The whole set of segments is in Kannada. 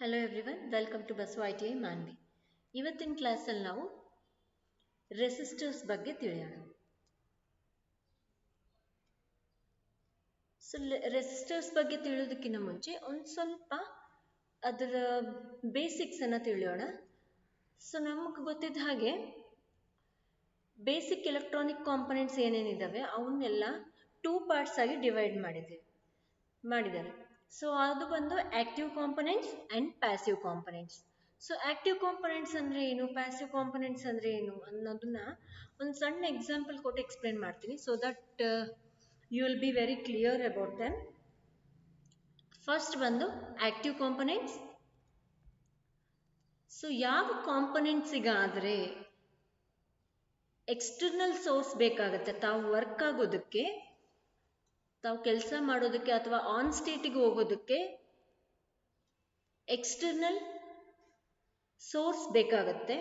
Hello everyone, welcome to Basava ITI Manvi. ಇವತ್ತಿನ ಕ್ಲಾಸಲ್ಲಿ ನಾವು ರೆಸಿಸ್ಟರ್ಸ್ ಬಗ್ಗೆ ತಿಳಿಯೋಣ. ಸೊ ರೆಸಿಸ್ಟರ್ಸ್ ಬಗ್ಗೆ ತಿಳಿಯೋದಕ್ಕಿಂತ ಮುಂಚೆ ಒಂದು ಸ್ವಲ್ಪ ಅದರ ಬೇಸಿಕ್ಸ್ ಅನ್ನ ತಿಳಿಯೋಣ. ಸೊ ನಮಗೆ ಗೊತ್ತಿದ್ದ ಹಾಗೆ ಬೇಸಿಕ್ ಎಲೆಕ್ಟ್ರಾನಿಕ್ ಕಾಂಪೊನೆಂಟ್ಸ್ ಏನೇನಿದಾವೆ ಅವನ್ನೆಲ್ಲ 2 ಪಾರ್ಟ್ಸ್ ಆಗಿ ಡಿವೈಡ್ ಮಾಡಿದ್ದಾರೆ. ಸೊ ಅದು ಬಂದು active components and passive components. So active components ಅಂದ್ರೆ ಏನು, ಪ್ಯಾಸಿವ್ ಕಾಂಪೊನೆಂಟ್ಸ್ ಅಂದ್ರೆ ಏನು ಅನ್ನೋದನ್ನ ಒಂದು ಸಣ್ಣ ಎಕ್ಸಾಂಪಲ್ ಕೊಟ್ಟು ಎಕ್ಸ್ಪ್ಲೇನ್ ಮಾಡ್ತೀನಿ, so that you will be very clear about them. First ಬಂದು ಆಕ್ಟಿವ್ ಕಾಂಪೊನೆಂಟ್ಸ್. ಸೊ ಯಾವ ಕಾಂಪೊನೆಂಟ್ಸಿಗಾದ್ರೆ ಎಕ್ಸ್ಟರ್ನಲ್ ಸೋರ್ಸ್ ಬೇಕಾಗುತ್ತೆ, ತಾವು ವರ್ಕ್ ಆಗೋದಕ್ಕೆ, ತಾವು ಕೆಲಸ ಮಾಡೋದಕ್ಕೆ ಅಥವಾ ಆನ್ ಸ್ಟೇಟಿಗೆ ಹೋಗೋದಕ್ಕೆ ಎಕ್ಸ್ಟರ್ನಲ್ ಸೋರ್ಸ್ ಬೇಕಾಗುತ್ತೆ,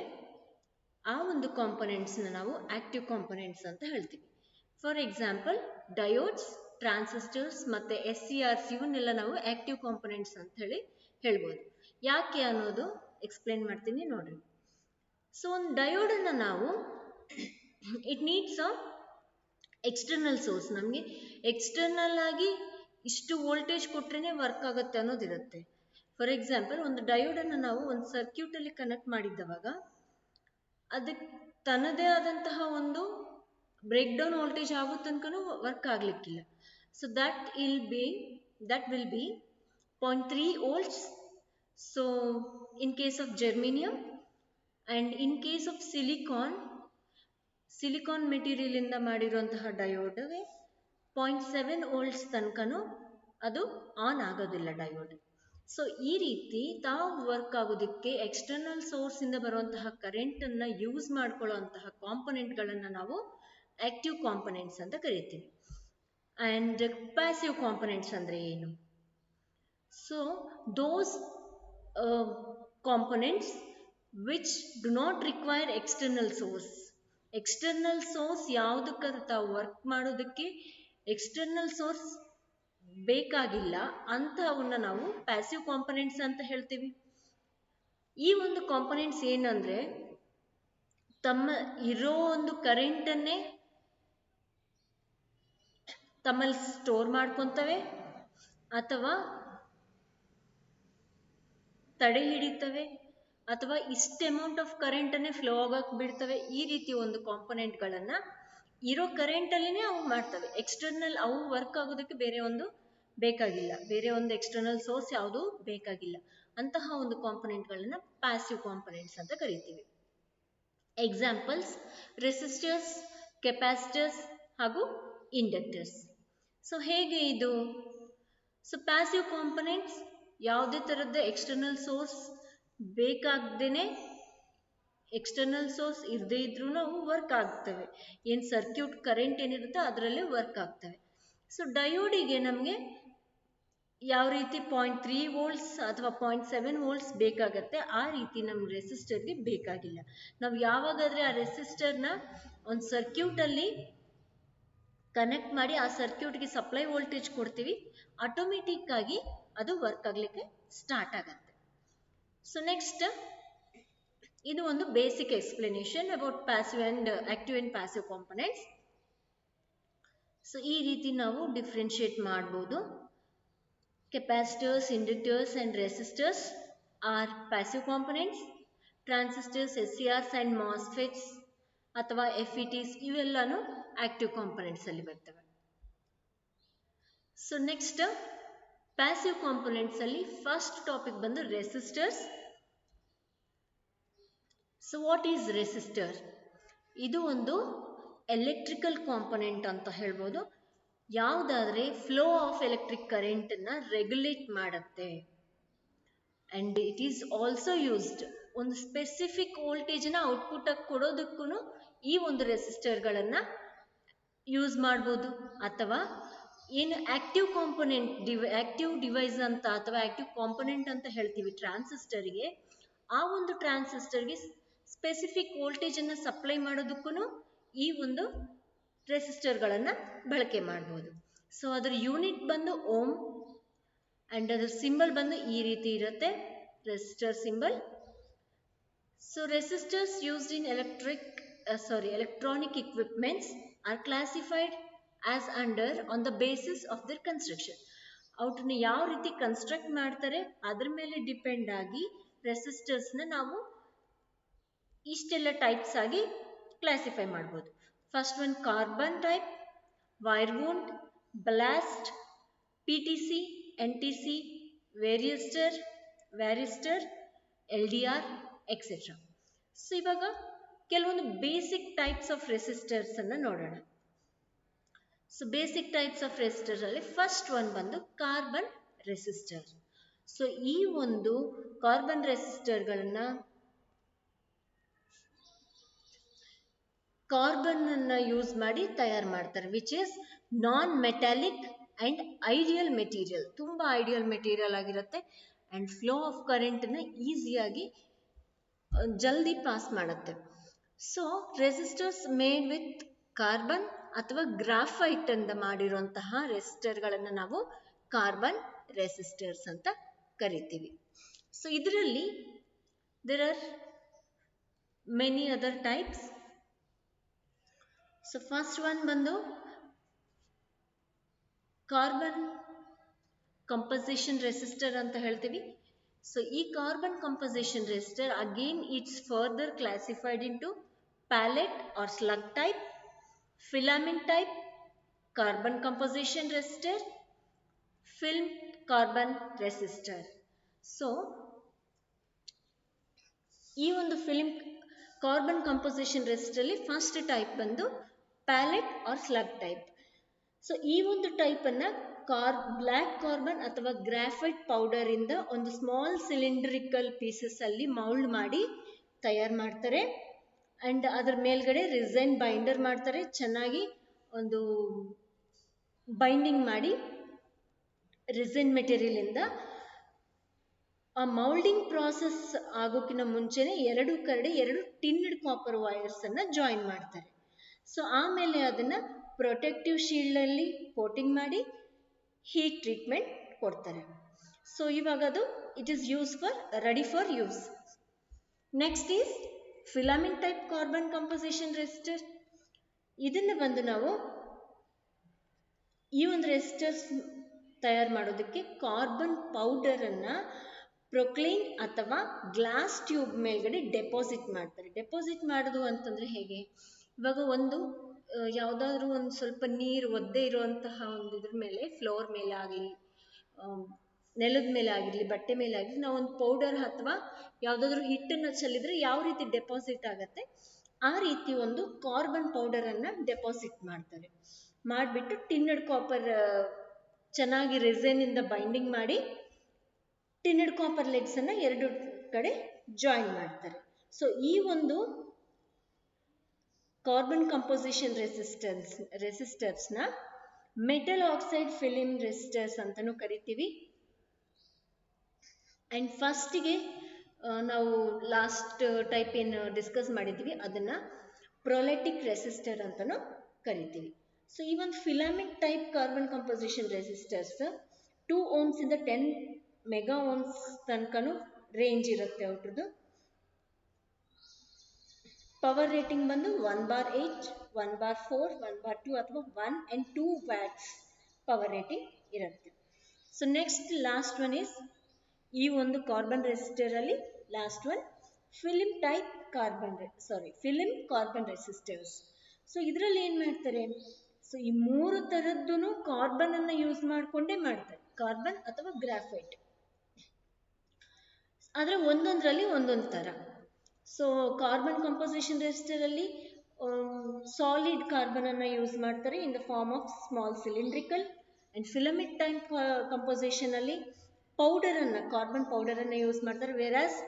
ಆ ಒಂದು ಕಾಂಪೊನೆಂಟ್ಸ್ನ ನಾವು ಆಕ್ಟಿವ್ ಕಾಂಪೊನೆಂಟ್ಸ್ ಅಂತ ಹೇಳ್ತೀವಿ. ಫಾರ್ ಎಕ್ಸಾಂಪಲ್ ಡಯೋಡ್ಸ್, ಟ್ರಾನ್ಸಿಸ್ಟರ್ಸ್ ಮತ್ತೆ SCRs ಇವನ್ನೆಲ್ಲ ನಾವು ಆಕ್ಟಿವ್ ಕಾಂಪೊನೆಂಟ್ಸ್ ಅಂತ ಹೇಳ್ಬೋದು. ಯಾಕೆ ಅನ್ನೋದು ಎಕ್ಸ್ಪ್ಲೇನ್ ಮಾಡ್ತೀನಿ ನೋಡ್ರಿ. ಸೊ ಒಂದು ಡಯೋಡ್ ಅನ್ನ ನಾವು it needs a external source. ನಮಗೆ ಎಕ್ಸ್ಟರ್ನಲ್ ಆಗಿ ಇಷ್ಟು ವೋಲ್ಟೇಜ್ ಕೊಟ್ರೇನೆ ವರ್ಕ್ ಆಗುತ್ತೆ ಅನ್ನೋದಿರುತ್ತೆ. ಫಾರ್ ಎಕ್ಸಾಂಪಲ್ ಒಂದು ಡಯೋಡ್ ಅನ್ನು ನಾವು ಒಂದು ಸರ್ಕ್ಯೂಟ್ ಅಲ್ಲಿ ಕನೆಕ್ಟ್ ಮಾಡಿದ್ದವಾಗ ಅದಕ್ಕೆ ತನ್ನದೇ ಆದಂತಹ ಒಂದು ಬ್ರೇಕ್ ಡೌನ್ ವೋಲ್ಟೇಜ್ ಆಗೋ ತನಕನೂ ವರ್ಕ್ ಆಗ್ಲಿಕ್ಕಿಲ್ಲ. So that will be 0.3 volts. So in case of germanium and in case of silicon material ಇಂದ ಮಾಡಿರುವಂತಹ ಡಯೋಡ್ 0.7 volts ತನಕನೂ ಅದು ಆನ್ ಆಗೋದಿಲ್ಲ ಡಯೋಡ್. ಸೊ ಈ ರೀತಿ ತಾವು ವರ್ಕ್ ಆಗೋದಕ್ಕೆ ಎಕ್ಸ್ಟರ್ನಲ್ ಸೋರ್ಸ್ ಇಂದ ಬರುವಂತಹ ಕರೆಂಟ್ ಅನ್ನ ಯೂಸ್ ಮಾಡ್ಕೊಳ್ಳುವಂತಹ ಕಾಂಪೊನೆಂಟ್ ಗಳನ್ನ ನಾವು ಆಕ್ಟಿವ್ ಕಾಂಪೊನೆಂಟ್ಸ್ ಅಂತ ಕರಿತೀವಿ. ಅಂಡ್ ಪ್ಯಾಸಿವ್ ಕಾಂಪೊನೆಂಟ್ಸ್ ಅಂದ್ರೆ ಏನು? So those components which do not require external source. External source ಯಾವುದಕ್ಕಾದ್ರೂ ತಾವು ವರ್ಕ್ ಮಾಡೋದಕ್ಕೆ ಎಕ್ಸ್ಟರ್ನಲ್ ಸೋರ್ಸ್ ಬೇಕಾಗಿಲ್ಲ ಅಂತಹವನ್ನ ನಾವು ಪ್ಯಾಸಿವ್ ಕಾಂಪೊನೆಂಟ್ಸ್ ಅಂತ ಹೇಳ್ತೀವಿ. ಈ ಒಂದು ಕಾಂಪೊನೆಂಟ್ಸ್ ಏನಂದ್ರೆ ತಮ್ಮ ಇರೋ ಒಂದು ಕರೆಂಟ್ ಅನ್ನೇ ತಮ್ಮಲ್ಲಿ ಸ್ಟೋರ್ ಮಾಡ್ಕೊಂತವೆ ಅಥವಾ ತಡೆ ಹಿಡಿತವೆ ಅಥವಾ ಇಷ್ಟ ಅಮೌಂಟ್ ಆಫ್ ಕರೆಂಟ್ ಅನ್ನೇ ಫ್ಲೋ ಆಗಕ್ಕೆ ಬಿಡ್ತವೆ. ಈ ರೀತಿ ಒಂದು ಕಾಂಪೊನೆಂಟ್ ಗಳನ್ನ ಇರೋ ಕರೆಂಟ್ ಅಲ್ಲಿನೇ ಅವು ಮಾಡ್ತವೆ. ಎಕ್ಸ್ಟರ್ನಲ್ ಅವು ವರ್ಕ್ ಆಗೋದಕ್ಕೆ ಬೇರೆ ಒಂದು ಬೇಕಾಗಿಲ್ಲ, ಬೇರೆ ಒಂದು ಎಕ್ಸ್ಟರ್ನಲ್ ಸೋರ್ಸ್ ಯಾವುದು ಬೇಕಾಗಿಲ್ಲ. ಅಂತಹ ಒಂದು ಕಾಂಪೊನೆಂಟ್ ಗಳನ್ನ ಪ್ಯಾಸಿವ್ ಕಾಂಪೊನೆಂಟ್ಸ್ ಅಂತ ಕರಿತೀವಿ. ಎಕ್ಸಾಂಪಲ್ಸ್ ರೆಸಿಸ್ಟರ್ಸ್, ಕೆಪಾಸಿಟರ್ಸ್ ಹಾಗೂ ಇಂಡಕ್ಟರ್ಸ್. ಸೊ ಹೇಗೆ ಇದು? ಸೊ ಪ್ಯಾಸಿವ್ ಕಾಂಪೊನೆಂಟ್ಸ್ ಯಾವುದೇ ತರದ್ದು ಎಕ್ಸ್ಟರ್ನಲ್ ಸೋರ್ಸ್ ಬೇಕಾಗ್ದೇನೆ, ಎಕ್ಸ್ಟರ್ನಲ್ ಸೋರ್ಸ್ ಇರದೇ ಇದ್ರೂ ಅವು ವರ್ಕ್ ಆಗ್ತವೆ. ಏನ್ ಸರ್ಕ್ಯೂಟ್ ಕರೆಂಟ್ ಏನಿರುತ್ತೆ ಅದರಲ್ಲೇ ವರ್ಕ್ ಆಗ್ತವೆ. ಸೊ ಡಯೋಡಿಗೆ ನಮಗೆ ಯಾವ ರೀತಿ 0.3 volts ಅಥವಾ 0.7 volts ಬೇಕಾಗತ್ತೆ, ಆ ರೀತಿ ನಮ್ಮ ರೆಸಿಸ್ಟರ್ಗೆ ಬೇಕಾಗಿಲ್ಲ. ನಾವು ಯಾವಾಗಾದ್ರೆ ಆ ರೆಸಿಸ್ಟರ್ನ ಒಂದು ಸರ್ಕ್ಯೂಟ್ ಅಲ್ಲಿ ಕನೆಕ್ಟ್ ಮಾಡಿ ಆ ಸರ್ಕ್ಯೂಟ್ಗೆ ಸಪ್ಲೈ ವೋಲ್ಟೇಜ್ ಕೊಡ್ತೀವಿ, ಆಟೋಮೆಟಿಕ್ ಆಗಿ ಅದು ವರ್ಕ್ ಆಗ್ಲಿಕ್ಕೆ ಸ್ಟಾರ್ಟ್ ಆಗತ್ತೆ. ಸೊ ನೆಕ್ಸ್ಟ್ ಇದು ಒಂದು basic explanation about passive and active and passive components. So ಈ ರೀತಿ ನಾವು ಡಿಫ್ರೆನ್ಶಿಯೇಟ್ ಮಾಡ್ಬೋದು. Capacitors, inductors and resistors are passive components. Transistors, SCRs and MOSFETs ಅಥವಾ FETs ಇವೆಲ್ಲಾನು ಆಕ್ಟಿವ್ ಕಾಂಪೊನೆಂಟ್ಸ್ ಅಲ್ಲಿ ಬರ್ತವೆ. ಸೊ ನೆಕ್ಸ್ಟ್ ಪ್ಯಾಸಿವ್ ಕಾಂಪೊನೆಂಟ್ಸ್ ಅಲ್ಲಿ ಫಸ್ಟ್ ಟಾಪಿಕ್ ಬಂದು resistors. So what is resistor? ಇದು ಒಂದು ಎಲೆಕ್ಟ್ರಿಕಲ್ ಕಾಂಪೊನೆಂಟ್ ಅಂತ ಹೇಳ್ಬೋದು. ಯಾವುದಾದ್ರೆ ಫ್ಲೋ ಆಫ್ ಎಲೆಕ್ಟ್ರಿಕ್ ಕರೆಂಟ್ ಅನ್ನ ರೆಗ್ಯುಲೇಟ್ ಮಾಡುತ್ತೆ. And it is also used ಒಂದು ಸ್ಪೆಸಿಫಿಕ್ ವೋಲ್ಟೇಜ್ ನ ಔಟ್ಪುಟ್ ಆಗಿ ಕೊಡೋದಕ್ಕೂ ಈ ಒಂದು ರೆಸಿಸ್ಟರ್ ಗಳನ್ನ ಯೂಸ್ ಮಾಡ್ಬೋದು. ಅಥವಾ ಏನು ಆಕ್ಟಿವ್ ಕಾಂಪೊನೆಂಟ್ ಆಕ್ಟಿವ್ ಡಿವೈಸ್ ಅಂತ ಅಥವಾ ಆಕ್ಟಿವ್ ಕಾಂಪೊನೆಂಟ್ ಅಂತ ಹೇಳ್ತೀವಿ ಟ್ರಾನ್ಸಿಸ್ಟರ್ಗೆ, ಆ ಒಂದು ಟ್ರಾನ್ಸಿಸ್ಟರ್ಗೆ ಸ್ಪೆಸಿಫಿಕ್ ವೋಲ್ಟೇಜ್ ಅನ್ನ ಸಪ್ಲೈ ಮಾಡೋದಕ್ಕೂ ಈ ಒಂದು ರೆಸಿಸ್ಟರ್ ಗಳನ್ನ ಬಳಕೆ ಮಾಡಬಹುದು. ಸೊ ಅದರ ಯೂನಿಟ್ ಬಂದು ಓಮ್ ಅಂಡ್ ಅದರ ಸಿಂಬಲ್ ಬಂದು ಈ ರೀತಿ ಇರುತ್ತೆ. resistor symbol. So resistors used in electronic equipments are classified as under on the basis of their construction. ಅವ್ರನ್ನ ಯಾವ ರೀತಿ ಕನ್ಸ್ಟ್ರಕ್ಟ್ ಮಾಡ್ತಾರೆ ಅದ್ರ ಮೇಲೆ ಡಿಪೆಂಡ್ ಆಗಿ ರೆಸಿಸ್ಟರ್ಸ್ನ ನಾವು ಇಷ್ಟೆಲ್ಲ ಟೈಪ್ಸ್ ಆಗಿ ಕ್ಲಾಸಿಫೈ ಮಾಡ್ಬೋದು. First one carbon type, wire wound, blast, PTC, NTC, ವ್ಯಾರಿಸ್ಟರ್, LDR, etcetera. So ಇವಾಗ ಕೆಲವೊಂದು ಬೇಸಿಕ್ ಟೈಪ್ಸ್ ಆಫ್ ರೆಸಿಸ್ಟರ್ಸ್ ಅನ್ನ ನೋಡೋಣ. So basic types of resistor ಅಲ್ಲಿ ಫಸ್ಟ್ ಒನ್ ಬಂದು ಕಾರ್ಬನ್ ರೆಸಿಸ್ಟರ್. ಸೊ ಈ ಒಂದು ಕಾರ್ಬನ್ ರೆಸಿಸ್ಟರ್ಗಳನ್ನ ಕಾರ್ಬನ್ ಅನ್ನ ಯೂಸ್ ಮಾಡಿ ತಯಾರು ಮಾಡ್ತಾರೆ, which is non metallic and ideal material. ತುಂಬಾ ಐಡಿಯಲ್ ಮೆಟೀರಿಯಲ್ ಆಗಿರುತ್ತೆ ಅಂಡ್ ಫ್ಲೋ ಆಫ್ ಕರೆಂಟ್ ನ ಈಸಿಯಾಗಿ ಜಲ್ದಿ ಪಾಸ್ ಮಾಡುತ್ತೆ. So resistors made with carbon ಅಥವಾ ಗ್ರಾಫೈಟ್ ಅಂತ ಮಾಡಿರುವಂತಹ ರೆಸಿಸ್ಟರ್ಗಳನ್ನು ನಾವು ಕಾರ್ಬನ್ ರೆಸಿಸ್ಟರ್ಸ್ ಅಂತ ಕರಿತೀವಿ. ಸೊ ಇದರಲ್ಲಿ there are many other types. So first one ಬಂದು ಕಾರ್ಬನ್ ಕಂಪೋಸಿಷನ್ ರೆಸಿಸ್ಟರ್ ಅಂತ ಹೇಳ್ತೀವಿ. So, e carbon composition resistor again it's further classified into pallet or slug type, filament type, carbon composition resistor, film carbon resistor. So, ಈ ಒಂದು film carbon composition resistor ಅಲ್ಲಿ ಫಸ್ಟ್ ಟೈಪ್ ಬಂದು pallet or slug type. So ಈ ಒಂದು ಟೈಪ್ ಅನ್ನ ಬ್ಲ್ಯಾಕ್ ಕಾರ್ಬನ್ ಅಥವಾ ಗ್ರಾಫೈಟ್ ಪೌಡರ್ ಇಂದ ಒಂದು ಸ್ಮಾಲ್ ಸಿಲಿಂಡ್ರಿಕಲ್ ಪೀಸಸ್ ಅಲ್ಲಿ ಮೌಲ್ಡ್ ಮಾಡಿ ತಯಾರು ಮಾಡ್ತಾರೆ ಅಂಡ್ ಅದ್ರ ಮೇಲ್ಗಡೆ ರಿಸೈನ್ ಬೈಂಡರ್ ಮಾಡ್ತಾರೆ. ಚೆನ್ನಾಗಿ ಒಂದು ಬೈಂಡಿಂಗ್ ಮಾಡಿ ರಿಸೈನ್ ಮೆಟೀರಿಯಲ್ ಇಂದ ಆ ಮೌಲ್ಡಿಂಗ್ ಪ್ರಾಸೆಸ್ ಆಗೋಕ್ಕಿಂತ ಮುಂಚೆನೆ ಎರಡು ಟಿನ್ಡ್ ಕಾಪರ್ ವೈರ್ಸ್ ಅನ್ನ ಜಾಯಿನ್ ಮಾಡ್ತಾರೆ. ಸೊ ಆಮೇಲೆ ಅದನ್ನ ಪ್ರೊಟೆಕ್ಟಿವ್ ಶೀಲ್ಡ್ ಅಲ್ಲಿ ಕೋಟಿಂಗ್ ಮಾಡಿ ಹೀಟ್ ಟ್ರೀಟ್ಮೆಂಟ್ ಕೊಡ್ತಾರೆ. ಸೊ ಇವಾಗ ಅದು it is ready for use. Next is filament type carbon composition resistor. ಇದನ್ನ ಬಂದು ನಾವು ಈ ಒಂದು ರೆಸಿಸ್ಟರ್ಸ್ ತಯಾರು ಮಾಡೋದಕ್ಕೆ ಕಾರ್ಬನ್ ಪೌಡರ್ ಅನ್ನ ಪ್ರೊಕ್ಲೈನ್ ಅಥವಾ ಗ್ಲಾಸ್ ಟ್ಯೂಬ್ ಮೇಲ್ಗಡೆ ಡೆಪಾಸಿಟ್ ಮಾಡ್ತಾರೆ. ಡೆಪಾಸಿಟ್ ಮಾಡೋದು ಅಂತಂದ್ರೆ ಹೇಗೆ, ಇವಾಗ ಒಂದು ಯಾವುದಾದ್ರೂ ಒಂದು ಸ್ವಲ್ಪ ನೀರು ಒದ್ದೆ ಇರುವಂತಹ ಒಂದು ಇದ್ರ ಮೇಲೆ ಫ್ಲೋರ್ ಮೇಲೆ ಆಗಲಿ ನೆಲದ ಮೇಲೆ ಆಗಿರಲಿ ಬಟ್ಟೆ ಮೇಲೆ ಆಗಿರಲಿ ನಾವು ಒಂದು ಪೌಡರ್ ಅಥವಾ ಯಾವುದಾದ್ರೂ ಹಿಟ್ಟನ್ನು ಚೆಲ್ಲಿದ್ರೆ ಯಾವ ರೀತಿ ಡೆಪಾಸಿಟ್ ಆಗತ್ತೆ ಆ ರೀತಿ ಒಂದು ಕಾರ್ಬನ್ ಪೌಡರ್ ಅನ್ನ ಡೆಪಾಸಿಟ್ ಮಾಡ್ತಾರೆ. ಮಾಡಿಬಿಟ್ಟು ಟಿನ್ನಡ್ ಕಾಪರ್ ಚೆನ್ನಾಗಿ ರೆಸಿನ್ ಇಂದ ಬೈಂಡಿಂಗ್ ಮಾಡಿ ಟಿನ್ನಡ್ ಕಾಪರ್ ಲೆಗ್ಸ್ ಅನ್ನ ಎರಡು ಕಡೆ ಜಾಯಿನ್ ಮಾಡ್ತಾರೆ. ಸೊ ಈ ಒಂದು ಕಾರ್ಬನ್ ಕಂಪೋಸಿಷನ್ ರೆಸಿಸ್ಟರ್ಸ್ ನ ಮೆಟಲ್ ಆಕ್ಸೈಡ್ ಫಿಲಿಂ ರೆಸಿಸ್ಟರ್ಸ್ ಅಂತಾನೂ ಕರಿತೀವಿ. ಅಂಡ್ ಫಸ್ಟಿಗೆ ನಾವು ಲಾಸ್ಟ್ ಟೈಪ್ ಏನು ಡಿಸ್ಕಸ್ ಮಾಡಿದ್ವಿ ಅದನ್ನ ಪ್ರೊಲೆಟಿಕ್ ರೆಸಿಸ್ಟರ್ ಅಂತಾನೂ ಕರಿತೀವಿ. ಸೊ ಈ ಒಂದು filament type carbon composition resistors 2 ohms ಇಂದ 10 ಮೆಗಾ ohms ತನಕನೂ ರೇಂಜ್ ಇರುತ್ತೆ ಅವ್ರದ್ದು. ಪವರ್ ರೇಟಿಂಗ್ ಬಂದು 1/8, 1/4, 1/2 ಅಥವಾ 1 and 2 watts ಪವರ್ ರೇಟಿಂಗ್ ಇರುತ್ತೆ. So next last one is ಈ ಒಂದು ಕಾರ್ಬನ್ ರೆಸಿಸ್ಟರ್ ಅಲ್ಲಿ last one film carbon resistors. So ಇದರಲ್ಲಿ ಏನ್ ಮಾಡ್ತಾರೆ, ಸೊ ಈ ಮೂರು ತರದ್ದು ಕಾರ್ಬನ್ ಅನ್ನ ಯೂಸ್ ಮಾಡ್ಕೊಂಡೇ ಮಾಡ್ತಾರೆ, ಕಾರ್ಬನ್ ಅಥವಾ ಗ್ರಾಫೈಟ್, ಆದ್ರೆ ಒಂದೊಂದ್ರಲ್ಲಿ ಒಂದೊಂದು ತರ. ಸೊ ಕಾರ್ಬನ್ ಕಂಪೋಸಿಷನ್ ರೆಸಿಸ್ಟರ್ ಅಲ್ಲಿ ಸಾಲಿಡ್ ಕಾರ್ಬನ್ ಅನ್ನ ಯೂಸ್ ಮಾಡ್ತಾರೆ in the form of small cylindrical. And filament type composition ಅಲ್ಲಿ ಕಾರ್ಬನ್ ಪೌಡರ್ ಅನ್ನ ಯೂಸ್ ಮಾಡ್ತಾರೆ. ವೇರಾಸ್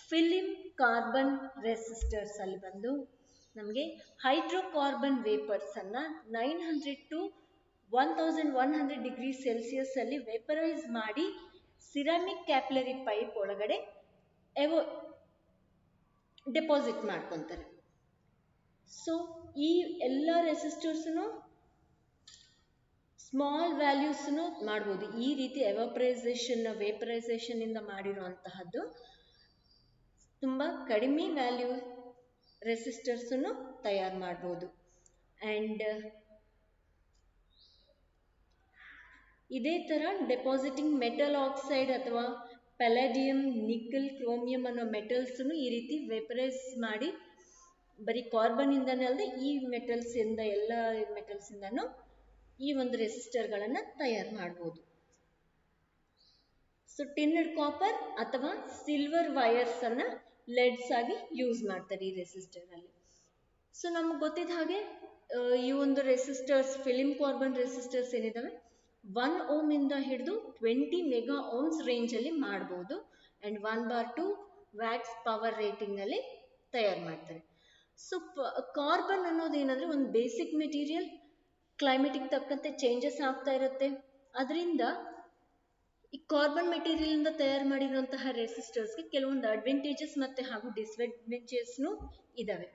ಫಿಲಿಂ ಕಾರ್ಬನ್ ರೆಸಿಸ್ಟರ್ಸ್ ಅಲ್ಲಿ ಬಂದು ನಮಗೆ ಹೈಡ್ರೋಕಾರ್ಬನ್ ವೇಪರ್ಸ್ ಅನ್ನ 900 to 1100 ಡಿಗ್ರಿ ಸೆಲ್ಸಿಯಸ್ ಅಲ್ಲಿ ವೇಪರೈಸ್ ಮಾಡಿ ಸಿರಾಮಿಕ್ ಕ್ಯಾಪಿಲರಿ ಪೈಪ್ ಒಳಗಡೆ ಡೆಪಾಸಿಟ್ ಮಾಡ್ಕೊಂತಾರೆ. ಸೊ ಈ ಎಲ್ಲ ರೆಸಿಸ್ಟರ್ಸ್ನು ಸ್ಮಾಲ್ ವ್ಯಾಲ್ಯೂಸ್ನು ಮಾಡ್ಬೋದು. ಈ ರೀತಿ ವೇಪರೈಸೇಷನ್ ಇಂದ ಮಾಡಿರುವಂತಹದ್ದು ತುಂಬಾ ಕಡಿಮೆ ವ್ಯಾಲ್ಯೂ ರೆಸಿಸ್ಟರ್ಸನ್ನು ತಯಾರು ಮಾಡ್ಬೋದು. ಅಂಡ್ ಇದೇ ತರ ಡೆಪಾಸಿಟಿಂಗ್ ಮೆಟಲ್ ಆಕ್ಸೈಡ್ ಅಥವಾ ಪೆಲಾಡಿಯಂ, ನಿಕಲ್, ಕ್ರೋಮಿಯಂ ಅನ್ನೋ ಮೆಟಲ್ಸ್ ಈ ರೀತಿ ವೇಪರೈಸ್ ಮಾಡಿ ಬರೀ ಕಾರ್ಬನ್ ಇಂದಾನೇ ಅಲ್ಲದೆ ಈ ಮೆಟಲ್ಸ್ ಇಂದ ಎಲ್ಲ ಮೆಟಲ್ಸ್ ಇಂದಾನು ಈ ಒಂದು ರೆಸಿಸ್ಟರ್ ಗಳನ್ನ ತಯಾರು ಮಾಡಬಹುದು. ಸೊ ಟಿನ್ಡ್ ಕಾಪರ್ ಅಥವಾ ಸಿಲ್ವರ್ ವೈರ್ಸ್ ಅನ್ನ ಲೆಡ್ಸ್ ಆಗಿ ಯೂಸ್ ಮಾಡ್ತಾರೆ ಈ ರೆಸಿಸ್ಟರ್ ಅಲ್ಲಿ. ಸೊ ನಮ್ಗೆ ಗೊತ್ತಿದ್ದ ಹಾಗೆ ಈ ಒಂದು ರೆಸಿಸ್ಟರ್ಸ್, ಫಿಲಿಂ ಕಾರ್ಬನ್ ರೆಸಿಸ್ಟರ್ಸ್ ಏನಿದಾವೆ 1 ಓಮ್ ಇಂದ ಹಿಡಿದು 20 ಮೆಗಾ ಓಮ್ಸ್ ರೇಂಜ್ ಅಲ್ಲಿ ಮಾಡಬಹುದು. ಅಂಡ್ 1/2 ವ್ಯಾಟ್ಸ್ ಪವರ್ ರೇಟಿಂಗ್ ಅಲ್ಲಿ ತಯಾರು ಮಾಡ್ತಾರೆ. ಸೊ ಕಾರ್ಬನ್ ಅನ್ನೋದು ಏನಂದ್ರೆ ಒಂದು ಬೇಸಿಕ್ ಮೆಟೀರಿಯಲ್, ಕ್ಲೈಮೇಟಿಗೆ ತಕ್ಕಂತೆ ಚೇಂಜಸ್ ಆಗ್ತಾ ಇರುತ್ತೆ. ಅದರಿಂದ ಈ ಕಾರ್ಬನ್ ಮೆಟೀರಿಯಲ್ ಇಂದ ತಯಾರು ಮಾಡಿರುವಂತಹ ರೆಸಿಸ್ಟರ್ಸ್ಗೆ ಕೆಲವೊಂದು ಅಡ್ವಾಂಟೇಜಸ್ ಮತ್ತೆ ಹಾಗೂ ಡಿಸ್ಅಡ್ವಾಂಟೇಜಸ್ನು ಇದಾವೆ.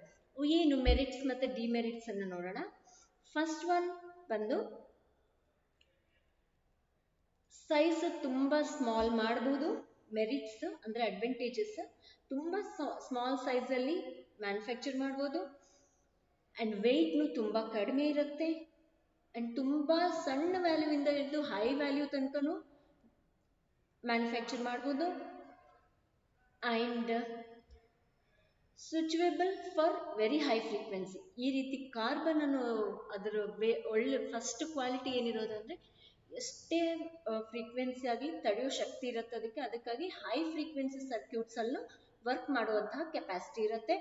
ಏನು ಮೆರಿಟ್ಸ್ ಮತ್ತೆ ಡಿಮೆರಿಟ್ಸ್ ಅನ್ನ ನೋಡೋಣ. ಫಸ್ಟ್ ಒನ್ ಬಂದು ಸೈಜ್ ತುಂಬಾ ಸ್ಮಾಲ್ ಮಾಡಬಹುದು. ಮೆರಿಟ್ಸ್ ಅಂದ್ರೆ ಅಡ್ವಾಂಟೇಜಸ್, ತುಂಬಾ ಸ್ಮಾಲ್ ಸೈಜ್ ಅಲ್ಲಿ ಮ್ಯಾನುಫ್ಯಾಕ್ಚರ್ ಮಾಡಬಹುದು. ಅಂಡ್ ವೆಯ್ಟ್ನು ತುಂಬಾ ಕಡಿಮೆ ಇರುತ್ತೆ. ಅಂಡ್ ತುಂಬಾ ಸಣ್ಣ ವ್ಯಾಲ್ಯೂ ಇಂದ ಹಿಡಿದು ಹೈ ವ್ಯಾಲ್ಯೂ ತನಕನೂ ಮ್ಯಾನುಫ್ಯಾಕ್ಚರ್ ಮಾಡಬಹುದು. And switchable for very high frequency. ಈ ರೀತಿ ಕಾರ್ಬನ್ ಅನ್ನೋ ಅದರ ಒಳ್ಳೆ ಫಸ್ಟ್ ಕ್ವಾಲಿಟಿ ಏನಿರೋದಂದ್ರೆ ಎಷ್ಟೇ ಫ್ರೀಕ್ವೆನ್ಸಿ ಆಗಿ ತಡೆಯೋ ಶಕ್ತಿ ಇರುತ್ತೆ ಅದಕ್ಕಾಗಿ ಹೈ ಫ್ರೀಕ್ವೆನ್ಸಿ ಸರ್ಕ್ಯೂಟ್ಸ್ ಅಲ್ಲೂ ವರ್ಕ್ ಮಾಡುವಂತಹ ಕೆಪಾಸಿಟಿ ಇರುತ್ತೆ.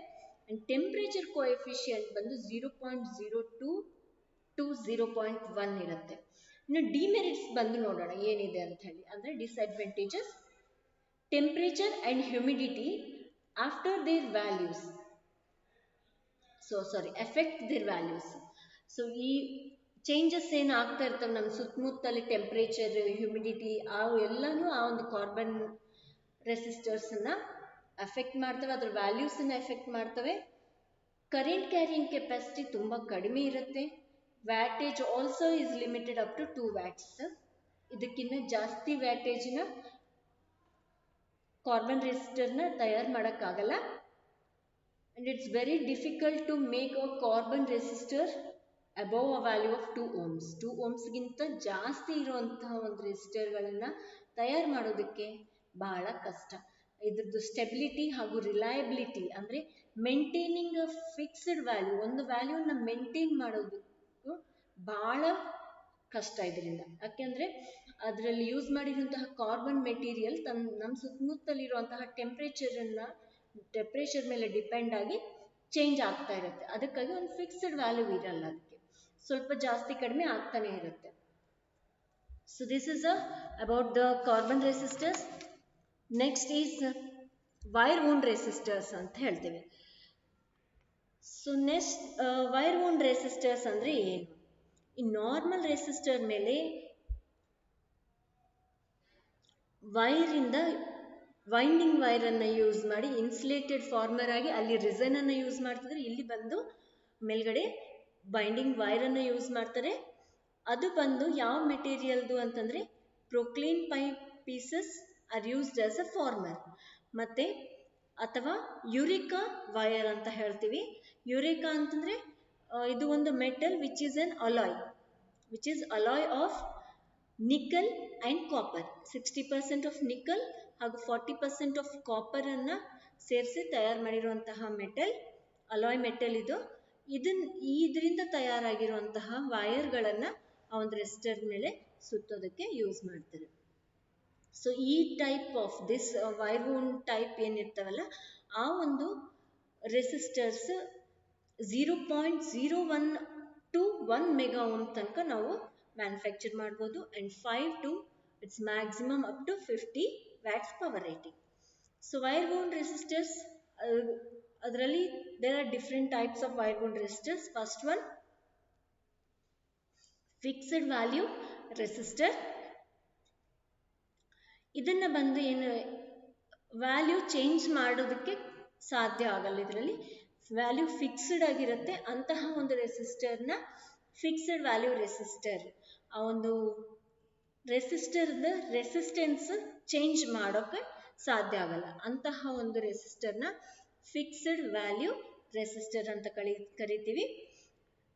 ಅಂಡ್ ಟೆಂಪರೇಚರ್ ಕೋಎಫಿಷಿಯಂಟ್ ಬಂದು 0.02 to 0.1 ಇರುತ್ತೆ. ಇನ್ನು ಡಿಮೆರಿಟ್ಸ್ ಬಂದು ನೋಡೋಣ ಏನಿದೆ ಅಂತ ಹೇಳಿ. ಅಂದ್ರೆ disadvantages, temperature and humidity after their values effect their values. So ಈ ಚೇಂಜಸ್ ಏನು ಆಗ್ತಾ ಇರ್ತವೆ ನಮ್ಮ ಸುತ್ತಮುತ್ತಲಿ, ಟೆಂಪರೇಚರ್, ಹ್ಯೂಮಿಡಿಟಿ, ಎಲ್ಲಾನು ಆ ಒಂದು ಕಾರ್ಬನ್ ರೆಸಿಸ್ಟರ್ಸ್ ಅನ್ನ ಅಫೆಕ್ಟ್ ಮಾಡ್ತವೆ, ಅದ್ರ ವ್ಯಾಲ್ಯೂಸ್ ಅನ್ನ ಎಫೆಕ್ಟ್ ಮಾಡ್ತವೆ. ಕರೆಂಟ್ ಕ್ಯಾರಿಯಿಂಗ್ ಕೆಪಾಸಿಟಿ ತುಂಬಾ ಕಡಿಮೆ ಇರುತ್ತೆ. Wattage also is limited up to 2 watts. ಇದಕ್ಕಿಂತ ಜಾಸ್ತಿ ವ್ಯಾಟೇಜ್ನ ಕಾರ್ಬನ್ ರೆಸಿಸ್ಟರ್ನ ತಯಾರು ಮಾಡೋಕ್ಕಾಗಲ್ಲ. And it's very difficult to make a carbon resistor above a value of 2 ohms. 2 ohms ಗಿಂತ ಜಾಸ್ತಿ ಇರುವಂತಹ ಒಂದು ರೆಸಿಸ್ಟರ್ಗಳನ್ನ ತಯಾರು ಮಾಡೋದಕ್ಕೆ ಬಹಳ ಕಷ್ಟ. ಇದ್ರದ್ದು ಸ್ಟೆಬಿಲಿಟಿ ಹಾಗೂ ರಿಲಯಬಿಲಿಟಿ ಅಂದ್ರೆ ಮೇಂಟೈನಿಂಗ್ ಅ ಫಿಕ್ಸ್ಡ್ ವ್ಯಾಲ್ಯೂ, ಒಂದು ವ್ಯಾಲ್ಯೂನ ಮೇಂಟೈನ್ ಮಾಡೋದಕ್ಕೂ ಬಹಳ ಕಷ್ಟ ಇದರಿಂದ. ಯಾಕೆಂದ್ರೆ ಅದರಲ್ಲಿ ಯೂಸ್ ಮಾಡಿರುವಂತಹ ಕಾರ್ಬನ್ ಮೆಟೀರಿಯಲ್ ನಮ್ಮ ಸುತ್ತಮುತ್ತಲಿರುವಂತಹ ಟೆಂಪರೇಚರ್ ಮೇಲೆ ಡಿಪೆಂಡ್ ಆಗಿ ಚೇಂಜ್ ಆಗ್ತಾ ಇರುತ್ತೆ. ಅದಕ್ಕಾಗಿ ಒಂದು ಫಿಕ್ಸ್ಡ್ ವ್ಯಾಲ್ಯೂ ಇರಲ್ಲ, ಅದಕ್ಕೆ ಸ್ವಲ್ಪ ಜಾಸ್ತಿ ಕಡಿಮೆ ಆಗ್ತಾನೆ ಇರುತ್ತೆ. So this is about the carbon resistors. Next is wire wound resistors ಅಂತ ಹೇಳ್ತೀವಿ. So next wire wound resistors ಅಂದ್ರೆ ಏನು? ಈ ನಾರ್ಮಲ್ ರೆಸಿಸ್ಟರ್ ಮೇಲೆ ವೈಂಡಿಂಗ್ ವೈರ್ ಅನ್ನ ಯೂಸ್ ಮಾಡಿ ಇನ್ಸುಲೇಟೆಡ್ ಫಾರ್ಮರ್ ಆಗಿ ಅಲ್ಲಿ ರಿಸನ್ ಅನ್ನ ಯೂಸ್ ಮಾಡ್ತಿದ್ರೆ, ಇಲ್ಲಿ ಬಂದು ಮೇಲ್ಗಡೆ ಬೈಂಡಿಂಗ್ ವೈರ್ ಅನ್ನ ಯೂಸ್ ಮಾಡ್ತಾರೆ. ಅದು ಬಂದು ಯಾವ ಮೆಟೀರಿಯಲ್ದು ಅಂತಂದ್ರೆ porcelain pipe pieces are used as a former. ಮತ್ತೆ ಅಥವಾ ಯುರಿಕಾ ವೈರ್ ಅಂತ ಹೇಳ್ತೀವಿ. ಯುರಿಕಾ ಅಂತಂದ್ರೆ ಇದು ಒಂದು metal which is an alloy of nickel and copper. 60% of nickel ಹಾಗೂ 40% ಆಫ್ ಕಾಪರ್ ಅನ್ನ ಸೇರಿಸಿ ತಯಾರು ಮಾಡಿರುವಂತಹ ಮೆಟಲ್, ಅಲಾಯ್ ಮೆಟಲ್ ಇದು. ಇದರಿಂದ ತಯಾರಾಗಿರುವಂತಹ ವೈರ್ಗಳನ್ನ ಆ ಒಂದು ರೆಸಿಸ್ಟರ್ ಮೇಲೆ ಸುತ್ತೋದಕ್ಕೆ ಯೂಸ್ ಮಾಡ್ತಾರೆ. ಸೊ ಈ type of this wire wound type ಏನಿರ್ತಾವಲ್ಲ, ಆ ಒಂದು ರೆಸಿಸ್ಟರ್ಸ್ 0.01 to 1 ಮೆಗಾ ಓಮ್ ತನಕ ನಾವು ಮ್ಯಾನುಫ್ಯಾಕ್ಚರ್ ಮಾಡ್ಬೋದು. And 5 to it's maximum up to 50 watts power rating. So wire wound resistors, ಅದರಲ್ಲಿ there are different types of wire wound resistors. First one, fixed value resistor. ಇದನ್ನ ಬಂದು ಏನು ವ್ಯಾಲ್ಯೂ ಚೇಂಜ್ ಮಾಡೋದಕ್ಕೆ ಸಾಧ್ಯ ಆಗಲ್ಲ. ಇದರಲ್ಲಿ ವ್ಯಾಲ್ಯೂ ಫಿಕ್ಸ್ಡ್ ಆಗಿರುತ್ತೆ. ಅಂತಹ ಒಂದು ರೆಸಿಸ್ಟರ್ನ ಫಿಕ್ಸ್ಡ್ ವ್ಯಾಲ್ಯೂ ರೆಸಿಸ್ಟರ್ ಆ ಒಂದು ರೆಸಿಸ್ಟರ್ದ ರೆಸಿಸ್ಟೆನ್ಸ್ ಚೇಂಜ್ ಮಾಡೋಕೆ ಸಾಧ್ಯ ಆಗಲ್ಲ. ಅಂತಹ ಒಂದು ರೆಸಿಸ್ಟರ್ನ ಫಿಕ್ಸ್ಡ್ ವ್ಯಾಲ್ಯೂ ರೆಸಿಸ್ಟರ್ ಅಂತ ಕರಿತೀವಿ.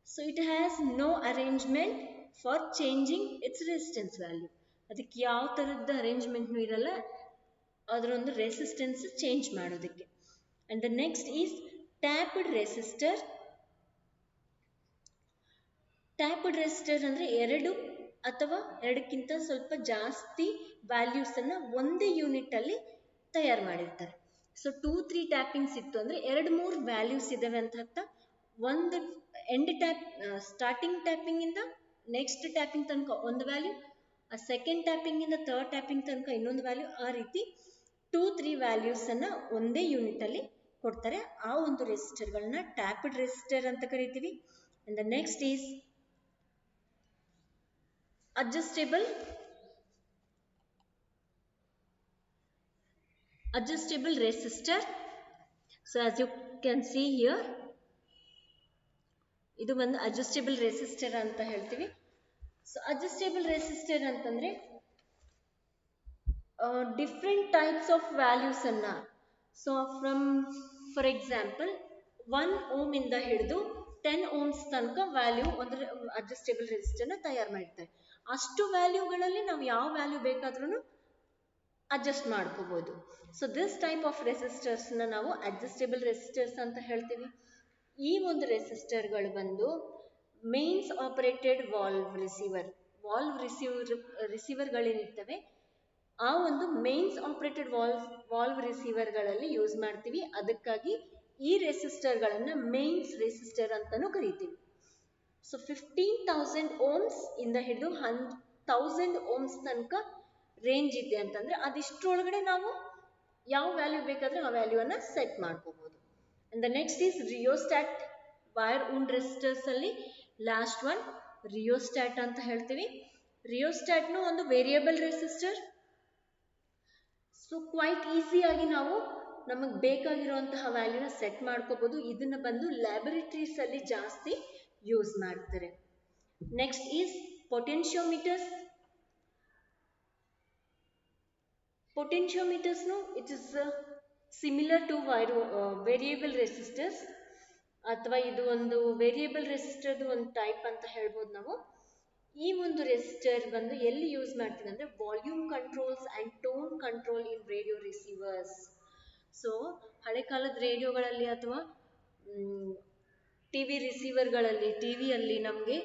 So it has no arrangement for changing its resistance value. ಅದಕ್ಕೆ ಯಾವ ಥರದ ಅರೇಂಜ್ಮೆಂಟ್ನೂ ಇರಲ್ಲ ಅದರೊಂದು ರೆಸಿಸ್ಟೆನ್ಸ್ ಚೇಂಜ್ ಮಾಡೋದಕ್ಕೆ. And the next is tapped resistor. Tapped resistor ಅಂದರೆ ಎರಡು ಅಥವಾ ಎರಡಕ್ಕಿಂತ ಸ್ವಲ್ಪ ಜಾಸ್ತಿ ವ್ಯಾಲ್ಯೂಸ್ ಅನ್ನ ಒಂದೇ ಯೂನಿಟ್ ಅಲ್ಲಿ ತಯಾರು ಮಾಡಿರ್ತಾರೆ. ಸೊ 2-3 ಟ್ಯಾಪಿಂಗ್ಸ್ ಇತ್ತು ಅಂದ್ರೆ 2-3 ವ್ಯಾಲ್ಯೂಸ್ ಇದಾವೆ ಅಂತ ಅರ್ಥ. ಒಂದು ಎಂಡ್ ಟ್ಯಾಪ್ ಸ್ಟಾರ್ಟಿಂಗ್ ಟ್ಯಾಪಿಂಗ್ ಇಂದ ನೆಕ್ಸ್ಟ್ ಟ್ಯಾಪಿಂಗ್ ತನಕ ಒಂದು ವ್ಯಾಲ್ಯೂ, ಆ ಸೆಕೆಂಡ್ ಟ್ಯಾಪಿಂಗ್ ಇಂದ ಥರ್ಡ್ ಟ್ಯಾಪಿಂಗ್ ತನಕ ಇನ್ನೊಂದು ವ್ಯಾಲ್ಯೂ, ಆ ರೀತಿ 2-3 ವ್ಯಾಲ್ಯೂಸ್ ಅನ್ನ ಒಂದೇ ಯೂನಿಟ್ ಅಲ್ಲಿ ಕೊಡ್ತಾರೆ. ಆ ಒಂದು ರೆಸಿಸ್ಟರ್ಗಳನ್ನ ಟ್ಯಾಪ್ಡ್ ರೆಸಿಸ್ಟರ್ ಅಂತ ಕರಿತೀವಿ. And the next is adjustable resistor. So as you can see here, ಇದು ಒಂದು adjustable resistor ಅಂತ ಹೇಳ್ತೀವಿ. ಸೊ adjustable resistor ಅಂತಂದ್ರೆ different types of values ಅನ್ನ, ಸೊ for example 1 ohm ಇಂದ ಹಿಡಿದು 10 ohms ತನಕ ವ್ಯಾಲ್ಯೂ ಒಂದು adjustable resistor ನ ತಯಾರು ಮಾಡ್ತಾರೆ. ಅಷ್ಟು ವ್ಯಾಲ್ಯೂಗಳಲ್ಲಿ ನಾವು ಯಾವ ವ್ಯಾಲ್ಯೂ ಬೇಕಾದ್ರೂ ಅಡ್ಜಸ್ಟ್ ಮಾಡ್ಕೋಬಹುದು. So this type of resistors ನಾವು ಅಡ್ಜಸ್ಟೇಬಲ್ ರೆಸಿಸ್ಟರ್ಸ್ ಅಂತ ಹೇಳ್ತೀವಿ. ಈ ಒಂದು ರೆಸಿಸ್ಟರ್ಗಳು ಬಂದು ಮೇನ್ಸ್ ಆಪರೇಟೆಡ್ ವಾಲ್ವ್ ರಿಸೀವರ್ಗಳೇನಿರ್ತವೆ ಆ ಒಂದು ಮೇನ್ಸ್ ಆಪರೇಟೆಡ್ ವಾಲ್ವ್ ರಿಸೀವರ್ಗಳಲ್ಲಿ ಯೂಸ್ ಮಾಡ್ತೀವಿ. ಅದಕ್ಕಾಗಿ ಈ ರೆಸಿಸ್ಟರ್ಗಳನ್ನ ಮೇನ್ಸ್ ರೆಸಿಸ್ಟರ್ ಅಂತಾನೂ ಕರಿತೀವಿ. ಸೊ 15,000 ohms ಇಂದ ಹಿಡಿದು 1000 ohms ತನಕ ರೇಂಜ್ ಇದೆ ಅಂತಂದ್ರೆ ಅದಿಷ್ಟರೊಳಗಡೆ ನಾವು ಯಾವ ವ್ಯಾಲ್ಯೂ ಬೇಕಾದ್ರೆ ಆ ವ್ಯಾಲ್ಯೂವನ್ನ ಸೆಟ್ ಮಾಡ್ಕೋಬಹುದು. And the next is rheostat. Wire ವುಂಡ್ resistors ಅಲ್ಲಿ ಲಾಸ್ಟ್ ಒನ್ ರಿಯೋಸ್ಟಾಟ್ ಅಂತ ಹೇಳ್ತೀವಿ. ರಿಯೋಸ್ಟಾಟ್ನು ಒಂದು ವೇರಿಯಬಲ್ ರೆಸಿಸ್ಟರ್. ಸೊ ಕ್ವೈಟ್ ಈಸಿಯಾಗಿ ನಾವು ನಮಗೆ ಬೇಕಾಗಿರುವಂತಹ ವ್ಯಾಲ್ಯೂನ ಸೆಟ್ ಮಾಡ್ಕೋಬಹುದು. ಇದನ್ನ ಬಂದು ಲ್ಯಾಬೊರೇಟರೀಸ್ ಅಲ್ಲಿ ಜಾಸ್ತಿ ಯೂಸ್ ಮಾಡ್ತಾರೆ. Next is potentiometers. ಪೊಟೆನ್ಶಿಯೋಮೀಟರ್ಸ್ನು it is similar to variable resistors, ಅಥವಾ ಇದು ಒಂದು ವೇರಿಯಬಲ್ ರೆಸಿಸ್ಟರ್ದು ಒಂದು ಟೈಪ್ ಅಂತ ಹೇಳ್ಬೋದು ನಾವು. ಈ ಒಂದು ರೆಸಿಸ್ಟರ್ ಬಂದು ಎಲ್ಲಿ ಯೂಸ್ ಮಾಡ್ತೀವಿ ಅಂದ್ರೆ volume controls and tone control in radio receivers. So ಹಳೆ ಕಾಲದ ರೇಡಿಯೋಗಳಲ್ಲಿ ಅಥವಾ ಟಿವಿ ರಿಸೀವರ್ಗಳಲ್ಲಿ ಟಿವಿಯಲ್ಲಿ ನಮಗೆ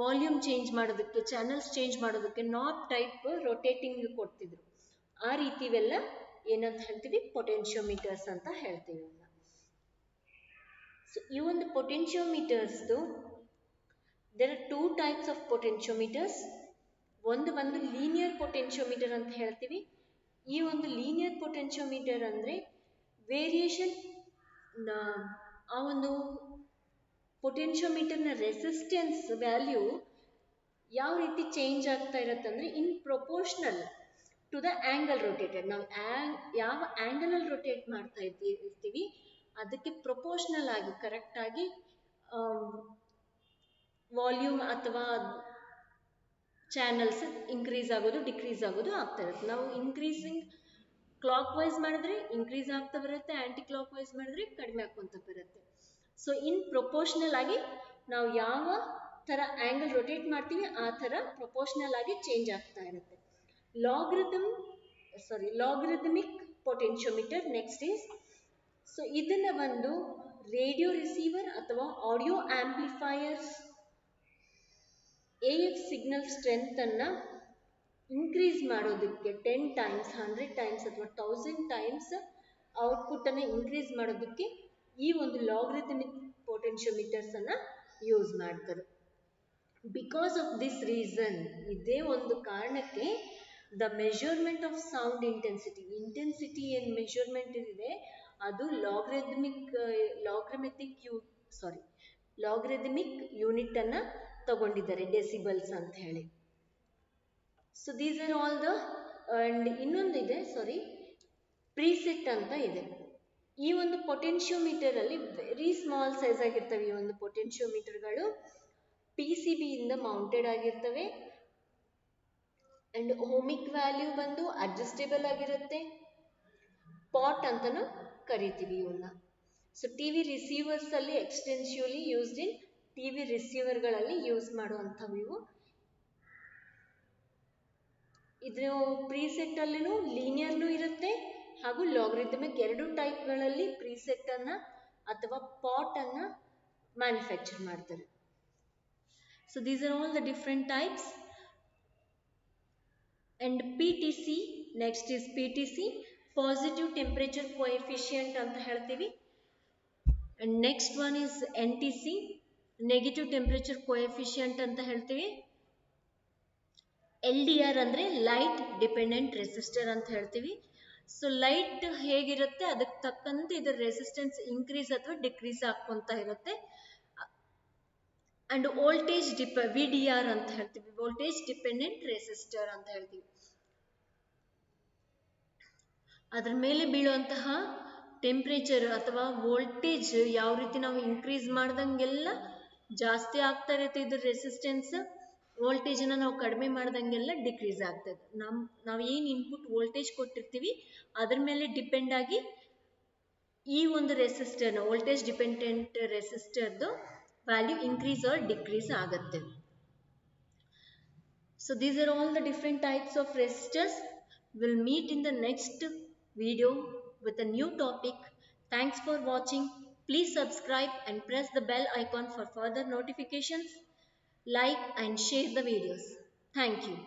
ವಾಲ್ಯೂಮ್ ಚೇಂಜ್ ಮಾಡೋದಕ್ಕೆ, ಚಾನಲ್ಸ್ ಚೇಂಜ್ ಮಾಡೋದಕ್ಕೆ ನಾಬ್ ಟೈಪ್ ರೊಟೇಟಿಂಗ್ ಕೊಡ್ತಿದ್ರು. ಆ ರೀತಿವೆಲ್ಲ ಏನಂತ ಹೇಳ್ತೀವಿ ಪೊಟೆನ್ಶಿಯೋಮೀಟರ್ಸ್ ಅಂತ ಹೇಳ್ತೀವಿ. ಸೊ ಈ ಒಂದು ಪೊಟೆನ್ಶಿಯೋಮೀಟರ್ಸ್ದು ದೇರ್ ಆರ್ 2 ಟೈಪ್ಸ್ ಆಫ್ ಪೊಟೆನ್ಶಿಯೋಮೀಟರ್ಸ್. ಒಂದು ಬಂದು ಲೀನಿಯರ್ ಪೊಟೆನ್ಶಿಯೋಮೀಟರ್ ಅಂತ ಹೇಳ್ತೀವಿ. ಈ ಒಂದು ಲೀನಿಯರ್ ಪೊಟೆನ್ಶಿಯೋಮೀಟರ್ ಅಂದ್ರೆ ವೇರಿಯೇಷನ್, ಆ ಒಂದು ಪೊಟೆನ್ಶಿಯೋಮೀಟರ್ನ ರೆಸಿಸ್ಟೆನ್ಸ್ ವ್ಯಾಲ್ಯೂ ಯಾವ ರೀತಿ ಚೇಂಜ್ ಆಗ್ತಾ ಇರುತ್ತೆ ಅಂದ್ರೆ in proportional to the angle rotated. ನಾವು ಯಾವ ಆಂಗಲ್ ಅಲ್ಲಿ ರೊಟೇಟ್ ಮಾಡ್ತಾ ಇರ್ತೀವಿ ಅದಕ್ಕೆ ಪ್ರೊಪೋರ್ಷನಲ್ ಆಗಿ ಕರೆಕ್ಟ್ ಆಗಿ ವಾಲ್ಯೂಮ್ ಅಥವಾ ಚಾನಲ್ಸ್ ಇನ್ಕ್ರೀಸ್ ಆಗೋದು ಡಿಕ್ರೀಸ್ ಆಗೋದು ಆಗ್ತಾ ಇರುತ್ತೆ. ನಾವು ಇನ್ಕ್ರೀಸಿಂಗ್ ಕ್ಲಾಕ್ ವೈಸ್ ಮಾಡಿದ್ರೆ ಇನ್ಕ್ರೀಸ್ ಆಗ್ತಾ ಬರುತ್ತೆ, ಆಂಟಿ ಕ್ಲಾಕ್ ವೈಸ್ ಮಾಡಿದ್ರೆ ಕಡಿಮೆ ಆಗ್ಕೊಂತ ಬರುತ್ತೆ. ಸೊ ಇನ್ ಪ್ರೊಪೋರ್ಷನಲ್ ಆಗಿ ನಾವು ಯಾವ ಥರ ಆಂಗಲ್ ರೊಟೇಟ್ ಮಾಡ್ತೀವಿ ಆ ಥರ ಪ್ರೊಪೋರ್ಷನಲ್ ಆಗಿ ಚೇಂಜ್ ಆಗ್ತಾ ಇರುತ್ತೆ. Logarithmic potentiometer next is. So ಇದನ್ನ ಒಂದು ರೇಡಿಯೋ ರಿಸೀವರ್ ಅಥವಾ audio amplifiers AF signal strength ಅನ್ನ ಇನ್ಕ್ರೀಸ್ ಮಾಡೋದಕ್ಕೆ 10 times 100 times ಅಥವಾ 1000 times ಔಟ್ಪುಟ್ ಅನ್ನ ಇನ್ಕ್ರೀಸ್ ಮಾಡೋದಕ್ಕೆ ಈ ಒಂದು ಲಾಗರಿಥಮಿಕ್ ಪೊಟೆನ್ಶಿಯೋಮೀಟರ್ಸ್ ಅನ್ನ ಯೂಸ್ ಮಾಡ್ತಾರೆ. ಬಿಕಾಸ್ ಆಫ್ ದಿಸ್ ರೀಸನ್, ಇದೇ ಒಂದು ಕಾರಣಕ್ಕೆ the measurement of sound intensity ಏನು ಮೆಜರ್ಮೆಂಟ್ ಇದೆ ಅದು ಲಾಗರಿಥಮಿಕ್ ಯೂನಿಟ್ ಅನ್ನ ತಗೊಂಡಿದ್ದಾರೆ, ಡೆಸಿಬಲ್ಸ್ ಅಂತ ಹೇಳಿ. So these are all the. And ಇನ್ನೊಂದಿದೆ ಪ್ರೀಸೆಟ್ ಅಂತ ಇದೆ. ಈ ಒಂದು ಪೊಟೆನ್ಶಿಯೋಮೀಟರ್ ಅಲ್ಲಿ ವೆರಿ ಸ್ಮಾಲ್ ಸೈಜ್ ಆಗಿರ್ತವೆ. ಈ ಒಂದು ಪೊಟೆನ್ಶಿಯೋಮೀಟರ್ಗಳು PCB ಇಂದ ಮೌಂಟೆಡ್ ಆಗಿರ್ತವೆ. ಅಂಡ್ ಓಮಿಕ್ ವ್ಯಾಲ್ಯೂ ಬಂದು ಅಡ್ಜಸ್ಟೇಬಲ್ ಆಗಿರುತ್ತೆ. ಪಾಟ್ ಅಂತಲೂ ಕರಿತೀವಿ ಇವನ್ನ. ಸೊ ಟಿವಿ ರಿಸೀವರ್ಸ್ ಅಲ್ಲಿ ಎಕ್ಸ್ಟೆನ್ಸಿವ್ಲಿ ಯೂಸ್ಡ್ ಇನ್ ಟಿವಿ ರಿಸೀವರ್ಗಳಲ್ಲಿ ಯೂಸ್ ಮಾಡುವಂಥವು ಇವು. ಇದ್ರ ಪ್ರೀಸೆಟ್ ಅಲ್ಲಿನೂ ಲೀನಿಯರ್ನು ಇರುತ್ತೆ ಹಾಗೂ ಲಾಗರಿಥಮಿಕ್ ಎರಡು ಟೈಪ್ಗಳಲ್ಲಿ ಪ್ರೀಸೆಟ್ ಅನ್ನ ಅಥವಾ ಪಾಟ್ ಅನ್ನ ಮ್ಯಾನುಫ್ಯಾಕ್ಚರ್ ಮಾಡ್ತಾರೆ. So these are all the different types. And PTC, next is PTC, positive temperature coefficient ಅಂತ ಹೇಳ್ತೀವಿ. And next one is NTC, negative temperature coefficient ಅಂತ ಹೇಳ್ತೀವಿ. LDR ಅಂದ್ರೆ ಲೈಟ್ ಡಿಪೆಂಡೆಂಟ್ ರೆಸಿಸ್ಟರ್ ಅಂತ ಹೇಳ್ತೀವಿ. ಸೊ ಲೈಟ್ ಹೇಗಿರುತ್ತೆ ಅದಕ್ಕೆ ತಕ್ಕಂತೆ ಇದರ ರೆಸಿಸ್ಟೆನ್ಸ್ ಇನ್ಕ್ರೀಸ್ ಅಥವಾ ಡಿಕ್ರೀಸ್ ಆಗ್ಕೊಂತ ಇರುತ್ತೆ. ಅಂಡ್ ವೋಲ್ಟೇಜ್ VDR ಅಂತ ಹೇಳ್ತೀವಿ, ವೋಲ್ಟೇಜ್ ಡಿಪೆಂಡೆಂಟ್ ರೆಸಿಸ್ಟರ್ ಅಂತ ಹೇಳ್ತೀವಿ. ಅದ್ರ ಮೇಲೆ ಬೀಳುವಂತಹ ಟೆಂಪರೇಚರ್ ಅಥವಾ ವೋಲ್ಟೇಜ್ ಯಾವ ರೀತಿ ನಾವು ಇನ್ಕ್ರೀಸ್ ಮಾಡ್ದಂಗೆಲ್ಲ ಜಾಸ್ತಿ ಆಗ್ತಾ ಇರುತ್ತೆ ಇದ್ರ ರೆಸಿಸ್ಟೆನ್ಸ್. ವೋಲ್ಟೇಜ್ ನಾವು ಕಡಿಮೆ ಮಾಡ್ದಂಗೆಲ್ಲ ಡಿಕ್ರೀಸ್ ಆಗ್ತದೆ. ನಾವು ಏನು ಇನ್ಪುಟ್ ವೋಲ್ಟೇಜ್ ಕೊಟ್ಟಿರ್ತೀವಿ ಅದ್ರ ಮೇಲೆ ಡಿಪೆಂಡ್ ಆಗಿ ಈ ಒಂದು ರೆಸಿಸ್ಟರ್ನ ವೋಲ್ಟೇಜ್ ಡಿಪೆಂಡೆಂಟ್ ರೆಸಿಸ್ಟರ್ದು ವ್ಯಾಲ್ಯೂ ಇನ್ಕ್ರೀಸ್ ಆರ್ ಡಿಕ್ರೀಸ್ ಆಗುತ್ತೆ. So these are all the different types of resistors. We'll meet in the next video with a new topic. Thanks for watching. Please subscribe and press the bell icon for further notifications. Like and share the videos. Thank you.